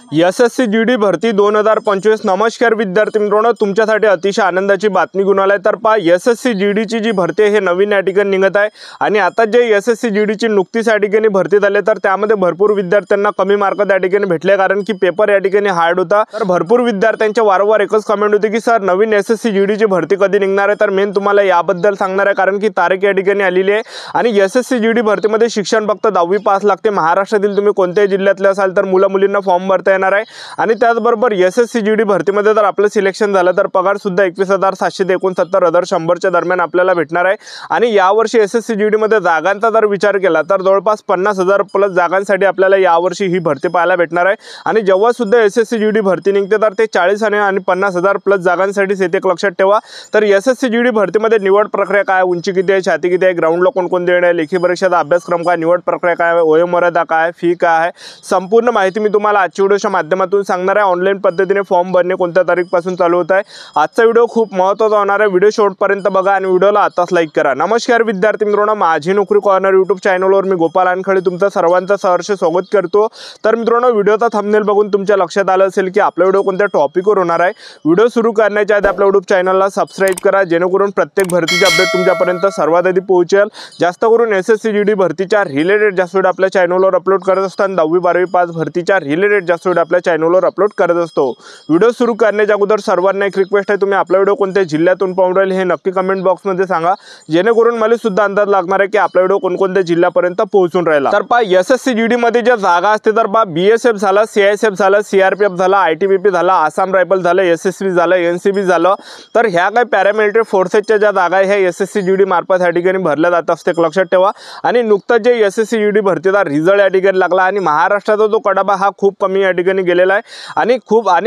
SSC GD भरती 2025। नमस्कार विद्यार्थी मित्रांनो, तुमच्यासाठी अतिशय आनंदाची बातमी घेऊन आलाय। तर पहा, एसएससी जीडीची जी भरती आहे हे नवीन या ठिकाणी निघत आहे आणि आता जे एसएससी जीडीची नुकतीच या ठिकाणी भरती झाली, तर त्यामध्ये भरपूर विद्यार्थ्यांना कमी मार्क त्या ठिकाणी भेटले, कारण की पेपर या ठिकाणी हार्ड होता। तर भरपूर विद्यार्थ्यांचे वारंवार एकच कमेंट होते की सर नवीन एसएससी जीडीची भरती कधी निघणार आहे। तर मेन तुम्हाला याबद्दल सांगणार आहे, कारण की तारीख या ठिकाणी आलेली आहे आणि एसएससी जीडी भरतीमध्ये शिक्षण फक्त 10वी पास लागते। महाराष्ट्रातील तुम्ही कोणत्याही जिल्ह्यातले असाल तर मुलं-मुलींना फॉर्म भरता येणार आहे आणि त्याचबरोबर एसएससी जीडी भरतीमध्ये जर आपलं सिलेक्शन झालं तर पगार सुद्धा 21,700 ते 69,100 दरम्यान आपल्याला भेटणार आहे। आणि यावर्षी एसएससी जीडी मध्ये जागांचा जर विचार केला तर जवळपास 50,000 प्लस जागांसाठी आपल्याला यावर्षी ही भरती पाहायला भेटणार आहे। आणि जेव्हा सुद्धा एसएससी जीडी भरती निघते तर ते 40 आणि 50,000 प्लस जागांसाठी एक लक्षात ठेवा। तर एसएससी जीडी भरतीमध्ये निवड प्रक्रिया काय, उंची किती आहे, छाती किती आहे, ग्राउंडला कोणकोणते येणार, लेखी परीक्षेचा अभ्यासक्रम काय, निवड प्रक्रिया काय, वयोमर्यादा काय, फी काय आहे, संपूर्ण माहिती मी तुम्हाला आजच्या व्हिडिओच्या माध्यमातून सांगणार आहे। ऑनलाईन पद्धतीने फॉर्म भरणे कोणत्या तारीखपासून चालू होत आहे। आजचा व्हिडिओ खूप महत्त्वाचा होणार आहे, व्हिडिओ शेवटपर्यंत बघा आणि व्हिडिओला आताच लाईक करा। नमस्कार विद्यार्थी मित्रांनो, माझी नोकरी कॉर्नर यूट्यूब चॅनलवर मी गोपाल अनखळे तुमचं सर्वांचं सहर्ष स्वागत करतो। तर मित्रांनो, व्हिडिओचा थंबनेल बघून तुमच्या लक्षात आलं असेल की आपला व्हिडिओ कोणत्या टॉपिकवर होणार आहे। व्हिडिओ सुरू करण्याच्या आधी आपल्या यूट्यूब चॅनलला सबस्क्राइब करा, जेणेकरून प्रत्येक भरतीचे अपडेट तुमच्यापर्यंत सर्वात आधी पोहोचेल। जास्त करून एसएससी जीडी भरतीच्या रिलेटेड जास्त व्हिडिओ आपल्या चॅनलवर अपलोड करत असताना 10वी 12वी पास भरतीच्या रिलेटेड जास्त व्हिडिओ आपल्या चॅनलवर अपलोड करत असतो। व्हिडिओ सुरू करण्याच्या अगोदर सर्वांना एक रिक्वेस्ट आहे, तुम्ही आपला व्हिडिओ कोणत्या जिल्ह्यातून पाहून राहिले हे नक्की कमेंट बॉक्समध्ये सांगा, जेणेकरून मला सुद्धा अंदाज लागणार आहे की आपला व्हिडिओ कोणकोणत्या जिल्ह्यापर्यंत पोहोचून राहिला। तर पहा, एसएससी जीडी मध्ये ज्या जागा असते तर पहा, बीएसएफ झालं, सीआयएसएफ झालं, सीआरपीएफ झालं, आयटीबीपी झालं, आसाम रायफल झालं, एसएसबी झालं, एनसीबी झालं। तर ह्या काही पॅरामिलिटरी फोर्सेसच्या ज्या जागा आहे ह्या एसएससी जीडी मार्फत या ठिकाणी भरल्या जात असते, लक्षात ठेवा। आणि नुकताच जे एसएससी जीडी भरतीचा रिझल्ट या ठिकाणी लागला आणि महाराष्ट्राचा जो कडाबा हा खूप कमी या ठिकाणी गेलेला आहे आणि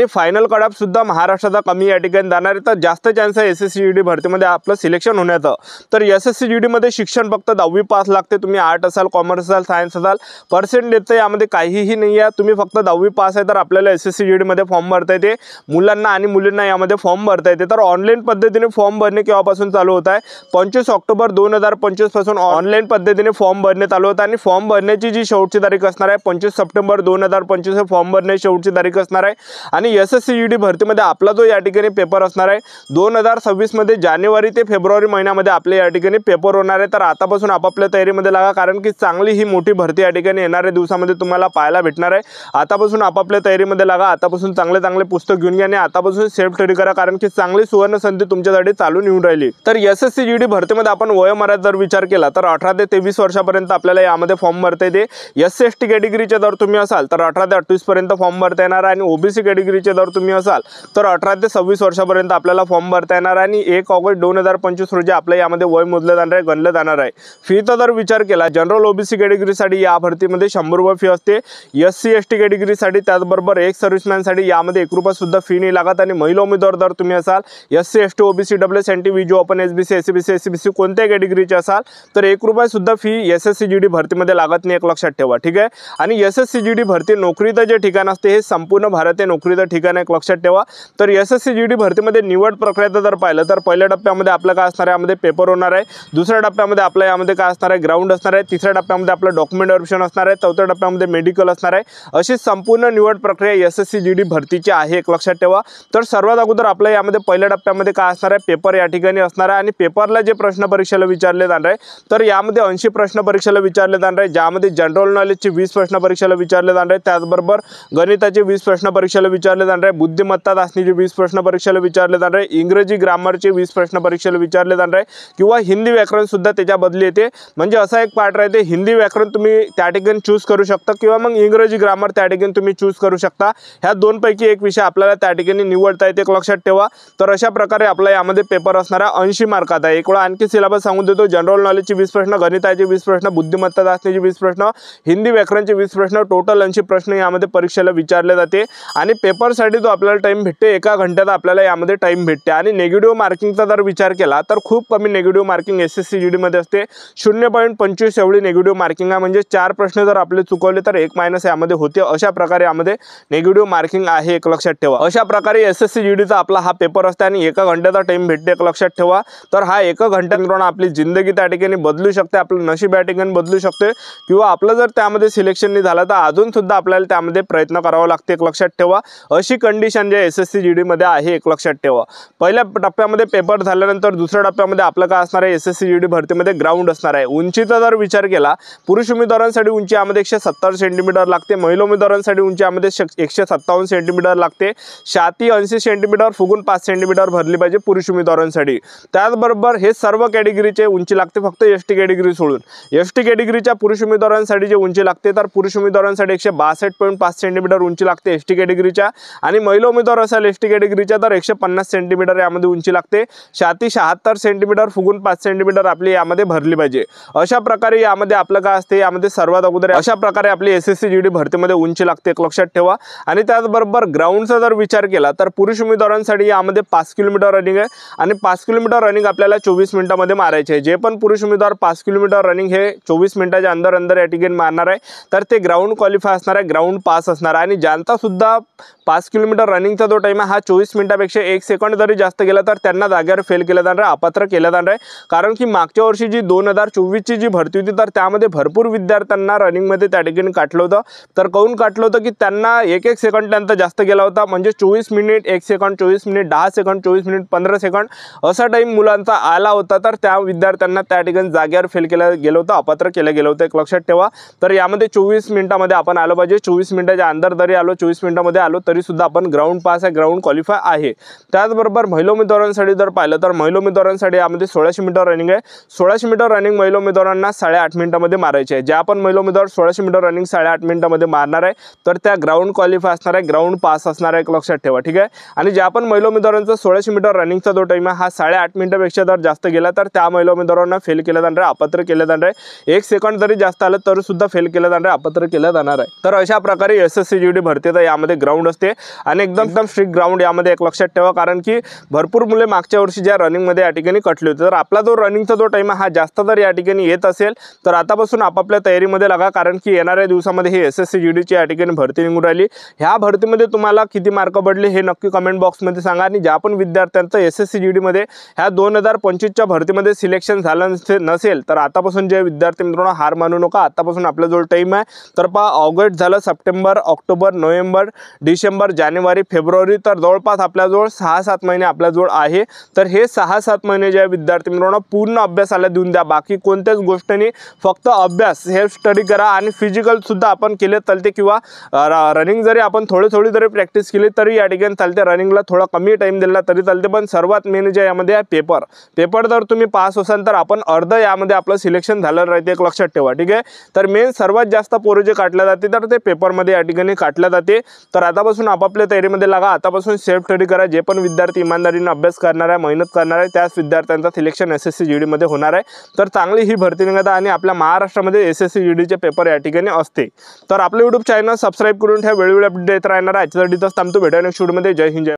फायनल कडाब सुद्धा महाराष्ट्राचा कमी या ठिकाणी जाणार आहे। तर जास्त चान्स आहे एसएससी जीडी भरतीमध्ये आपलं सिलेक्शन होण्याचं। तर एसएससी जीडी मध्ये शिक्षण फक्त 10वी पास लागते, तुम्ही आर्ट असाल, कॉमर्स असाल, सायन्स असाल, पर्सेंटेजचं यामध्ये काहीही नाही आहे, तुम्ही फक्त 10वी पास आहे तर आपल्याला एसएससी जीडी मध्ये फॉर्म भरता येते। मुलांना आणि मुलींना यामध्ये फॉर्म भरता येते। तर ऑनलाईन पद्धतीने फॉर्म भरणे केव्हापासून चालू होत आहे, 25 ऑक्टोबर 2025 पासून ऑनलाईन पद्धतीने फॉर्म भरणे चालू होत आहे आणि फॉर्म भरण्याची जी शेवटची तारीख असणार आहे 25 सप्टेंबर 2025 हे फॉर्म भरण्याची शेवटची तारीख असणार आहे। आणि एसएससी जीडी भरतीमध्ये आपला जो या ठिकाणी पेपर असणार आहे 2026 मध्ये जानेवारी ते फेब्रुवारी महिन्यामध्ये आपले या ठिकाणी पेपर होणार आहे। तर आतापासून आपापल्या तयारीमध्ये लागा, कारण की चांगली ही मोठी भरती या ठिकाणी येणाऱ्या दिवसामध्ये तुम्हाला पाहायला भेटणार आहे। आतापासून आपापल्या तयारीमध्ये लागा, आतापासून चांगले पुस्तक घेऊन घ्या आणि आतापासून सेल्फ स्टडी करा, कारण की चांगली सुवर्ण संधी तुमच्यासाठी चालून येऊन राहिली। तर एसएससी जीडी भरतीमध्ये आपण वयोमर्यादा जर विचार केला तर 18 ते 23 वर्षापर्यंत आपल्याला यामध्ये फॉर्म भरता येते। एससी एसटी कॅटेगरीचे जर तुम्ही असाल तर 18 ते 28 पर्यंत फॉर्म भरता येणार आणि ओबीसी कॅटेगरीचे जर तुम्ही असाल तर 18 ते 26 वर्षापर्यंत आपल्याला फॉर्म भरता येणार आणि 1 ऑगस्ट 2025 रोजी आपल्या यामध्ये वय मोजलं जाणार आहे, गणलं जाणार आहे। फीचा जर विचार केला, जनरल ओबीसी कॅटेगरीसाठी या भरतीमध्ये 100 रुपये फी असते, एससी एसटी कॅटेगरीसाठी त्याचबरोबर एक सर्व्हिसमॅनसाठी यामध्ये 1 रुपया सुद्धा फी नाही लागत आणि महिला उमेदवार जर तुम्ही असाल SC ST OBC WS NT विजो ओपन एसबीसी एससीबीसी एससीबीसी कोणत्या कॅटेगरीचे असाल तर 1 रुपया सुद्धा फी एसएससी जीडी भरतीमध्ये लागत नाही, एक लक्षात ठेवा, ठीक आहे। आणि एसएससी जीडी भरती नोकरीचं जे ठिकाण असते हे संपूर्ण भारतीय नोकरीचं ठिकाण आहे, लक्षात ठेवा। तर एसएससी जीडी भरतीमध्ये निवड प्रक्रियेचं जर पाहिलं तर पहिल्या टप्प्यामध्ये आपलं काय असणार आहे, यामध्ये पेपर होणार आहे, दुसऱ्या टप्प्यामध्ये आपल्या यामध्ये काय असणार आहे, ग्राउंड असणार आहे, तिसऱ्या टप्प्यामध्ये आपलं डॉक्युमेंट व्हेरिफिकेशन असणार आहे, चौथ्या टप्प्यामध्ये मेडिकल असणार आहे। अशी संपूर्ण निवड प्रक्रिया एसएससी जीडी भरतीची आहे, एक लक्षात ठेवा। तर सर्वात अगोदर आपल्या यामध्ये पहिल्या टप्प्यामध्ये काय असणार आहे, पेपर या ठिकाणी असणार आहे आणि पेपरला जे प्रश्न परीक्षेला विचारले जाणार आहे तर यामध्ये 80 प्रश्न परीक्षेला विचारले जाणार आहे, ज्यामध्ये जनरल नॉलेजचे 20 प्रश्न परीक्षेला विचारले जाणार आहे, त्याचबरोबर गणिताचे 20 प्रश्न परीक्षेला विचारले जाणार आहे, बुद्धिमत्ता चाचणीचे 20 प्रश्न परीक्षेला विचारले जाणार आहे, इंग्रजी ग्रामरचे 20 प्रश्न परीक्षेला विचारले जाणार आहे किंवा हिंदी व्याकरण सुद्धा त्याच्या बदली येते। म्हणजे असा एक पार्ट राहते, हिंदी व्याकरण तुम्ही त्या ठिकाणी चूज करू शकता किंवा मग इंग्रजी ग्रामर त्या ठिकाणी तुम्ही चूज करू शकता। ह्या दोनपैकी एक विषय आपल्याला त्या ठिकाणी निवडता येते, लक्षात ठेवा। तर अशा प्रकारे आपल्या यामध्ये पेपर असणार आहे 80 मार्काचा। एक वेळा आणखी सिलेबस सांगून देतो, जनरल नॉलेजचे 20 प्रश्न, गणिताचे 20 प्रश्न, बुद्धिमत्ता चाचणीचे 20 प्रश्न, हिंदी व्याकरणचे 20 प्रश्न, टोटल 80 प्रश्न यामध्ये परीक्षेला विचारले जाते। आणि पेपरसाठी जो आपल्याला टाइम भेटते 1 घंट्याचा आपल्याला यामध्ये टाइम भेटते। आणि नेगेटिव्ह मार्किंगचा जर विचार केला तर खूप कमी नेगेटिव्ह मार्किंग एसएससी जीडी मध्ये असते, 0.25 एवढी नेगेटिव्ह मार्किंग आहे। म्हणजे 4 प्रश्न जर आपले चुकवले तर 1 मायनस यामध्ये होते। अशा प्रकारे यामध्ये नेगेटिव्ह मार्किंग आहे, एक लक्षात ठेवा। अशा प्रकारे एसएससी जीडीचा आपला हा पेपर असते आणि 1 घंट्याचा टाइम भेटते, एक लक्षात ठेवा। तर हा 1 घंटा मित्रांनो आपली जिंदगी त्या ठिकाणी बदलू शकते, आपलं नशीब या ठिकाणी बदलू शकते किंवा आपलं जर त्यामध्ये सिलेक्शन नाही झालं तर अजून सुद्धा आपल्याला त्यामध्ये प्रयत्न करावा लागते, एक लक्षात ठेवा। अशी कंडिशन जे SSC GD मध्ये आहे, एक लक्षात ठेवा। पहिल्या टप्प्यामध्ये पेपर झाल्यानंतर दुसऱ्या टप्प्यामध्ये आपलं काय असणार आहे, SSC GD भरतीमध्ये ग्राउंड असणार आहे। उंचीचा जर विचार केला, पुरुष उमेदवारांसाठी उंची यामध्ये 170 सेंटीमीटर लागते, महिला उमेदवारांसाठी उंची यामध्ये 157 सेंटीमीटर लागते, छाती 80 सेंटीमीटर फुगून 5 सेंटीमीटर भरली पाहिजे पुरुष उमेदवारांसाठी। त्याचबरोबर हे सर्व कॅटेगरीचे उंची लागते फक्त ST कॅटेगरी सोडून। ST कॅटेगरीच्या पुरुष उमेदवारांसाठी जे उंची लागते तर पुरुष उमेदवारांसाठी 162.5 सेंटीमीटर उंची लागते ST कॅटेगरीच्या, आणि महिला उमेदवार असेल ST कॅटेगरीच्या तर 150 सेंटीमीटर यामध्ये उंची लागते, छाती 76 सेंटीमीटर फुगून 5 सेंटीमीटर आपली यामध्ये भरली पाहिजे। अशा प्रकारे यामध्ये आपलं काय असते, यामध्ये सर्वात अगोदर अशा प्रकारे आपली SSC GD भरतीमध्ये उंची लागते, एक लक्षात ठेवा। आणि त्याचबरोबर ग्राउंडचा जर विचार केला तर पुरुष उमेदवारांसाठी यामध्ये 5 किलोमीटर रनिंग आहे, आणि 5 किलोमीटर रनिंग आपल्याला 24 मिनिटांमध्ये मारायचे आहे। जे पण पुरुष उमेदवार 5 किलोमीटर रनिंग हे 24 मिनिटाच्या अंदर या ठिकाणी मारणार आहे तर ते ग्राउंड क्वालिफाय असणार आहे, ग्राउंड पास असणार आहे। आणि ज्यांचा सुद्धा 5 किलोमीटर रनिंगचा जो टाइम आहे हा 24 मिनिटापेक्षा 1 सेकंड जरी जास्त गेला तर त्यांना जागेवर फेल केलं जाणार आहे, अपात्र केलं जाणार आहे। कारण की मागच्या वर्षी जी 2024ची जी भरती होती तर त्यामध्ये भरपूर विद्यार्थ्यांना रनिंगमध्ये त्या ठिकाणी काटलं होतं। तर काहून काटलं होतं की त्यांना 1-1 सेकंड त्यांचा जास्त गेला होता, म्हणजे 24 minute 1 second, 24 minute 10 second, 24 minute 15 second असा टाइम मुलांचा आला होता। तर त्या विद्यार्थ्यांना त्या ठिकाणी जागेवर फेल केलं गेलं होतं, अपात्र केलं गेलं होतं, एक लक्षात ठेवा। तर यामध्ये 24 मिनिटांमध्ये आपण आलो पाहिजे, 24 मिनिटाच्या अंदर जरी आलो, 24 मिनिटांमध्ये आलो तरी सुद्धा आपण ग्राउंड पास आहे, ग्राउंड क्वालिफाय आहे। त्याचबरोबर महिला उमेदवारांसाठी जर पाहिलं तर महिला उमेदवारांसाठी यामध्ये 1600 मीटर रनिंग आहे। 1600 मीटर रनिंग महिला उमेदवारांना 8.5 मिनिटांमध्ये मारायचे आहे। ज्या पण महिला उमेदवार 1600 मीटर रनिंग 8.5 मिनिटांमध्ये मारणार आहे तर त्या ग्राउंड क्वालिफाय असणार आहे, ग्राउंड पास असणार आहे, एक लक्षात ठेवा, ठीक आहे। आणि ज्या पण महिला उमेदवारांचा 1600 मीटर रनिंगचा जो टाइम आहे हा 8.5 मिनिटापेक्षा जर जास्त गेला तर त्या महिला उमेदवारांना फेल केलं जाणार आहे, अपात्र केलं जाणार आहे। 1 सेकंड जरी जास्त आलं तर सुद्धा फेल केलं जाणार आहे, अपात्र केलं जाणार आहे। तर अशा प्रकारे SSC GD भरतीचा यामध्ये ग्राउंड असते, आणि एकदम स्ट्रिक्ट ग्राउंड यामध्ये, एक लक्षात ठेवा। कारण की भरपूर मुले मागच्या वर्षी ज्या रनिंगमध्ये या ठिकाणी कटले होते, तर आपला जो रनिंगचा जो टाइम हा जास्त जर या ठिकाणी येत असेल तर आतापासून आपापल्या तयारीमध्ये लागा, कारण की येणाऱ्या दिवसामध्ये ही SSC GDची या ठिकाणी भरती निघून राहिली। ह्या भरतीमध्ये तुम्हाला किती मार्क पडले हे नक्की कमेंट बॉक्समध्ये सांगा। आणि ज्या पण विद्यार्थ्यांचं SSC GD मध्ये ह्या 2025च्या भरतीमध्ये सिलेक्शन झालं नसेल तर आतापासून जे विद्यार्थी मित्रांनो हार मानू नका, आतापासून आपल्याजवळ टाइम आहे। तर पहा, ऑगस्ट झालं, सप्टेंबर, ऑक्टोबर, नोव्हेंबर, डिसेंबर, जानेवारी, फेब्रुवारी, तर जवळपास आपल्याजवळ 6-7 महिने आपल्याजवळ आहे। तर हे 6-7 महिने जे विद्यार्थी मित्रांनो पूर्ण अभ्यासाला देऊन द्या, बाकी कोणत्याच गोष्टींनी फक्त अभ्यास, सेल्फ स्टडी करा। आणि फिजिकल सुद्धा आपण केले चालते, किंवा रनिंग जरी आपण थोडी जरी प्रॅक्टिस केली तरी या ठिकाणी चालते, रनिंगला थोडा कमी टाइम दिला तरी चालते। पण सर्वात मेन जे यामध्ये आहे पेपर जर तुम्ही पास असाल तर आपण अर्ध यामध्ये आपलं सिलेक्शन झालं राहते, एक लक्षात ठेवा, ठीक आहे। तर मेन सर्वात जास्त पोरं जे काटल्या जाते तर ते पेपरमध्ये या ठिकाणी काटल्या जाते। तर आतापासून आपापल्या तयारीमध्ये लागा, आतापासून सेल्फ स्टडी करा। जे पण विद्यार्थी इमानदारीने अभ्यास करणार आहे, मेहनत करणार आहे, त्याच विद्यार्थ्यांचा सिलेक्शन SSC GD मध्ये होणार आहे। तर चांगली ही भरती निघत आहे, आणि आपल्या महाराष्ट्रामध्ये SSC GDचे पेपर या ठिकाणी असते। तर आपलं YouTube चॅनल सबस्क्राईब करून ठेवा, वेळोवेळी अपडेट देत राहणार आहे। आजच्या व्हिडिओत थांबतो, भेटूया नेक्स्ट व्हिडिओमध्ये। जय हिंद, जय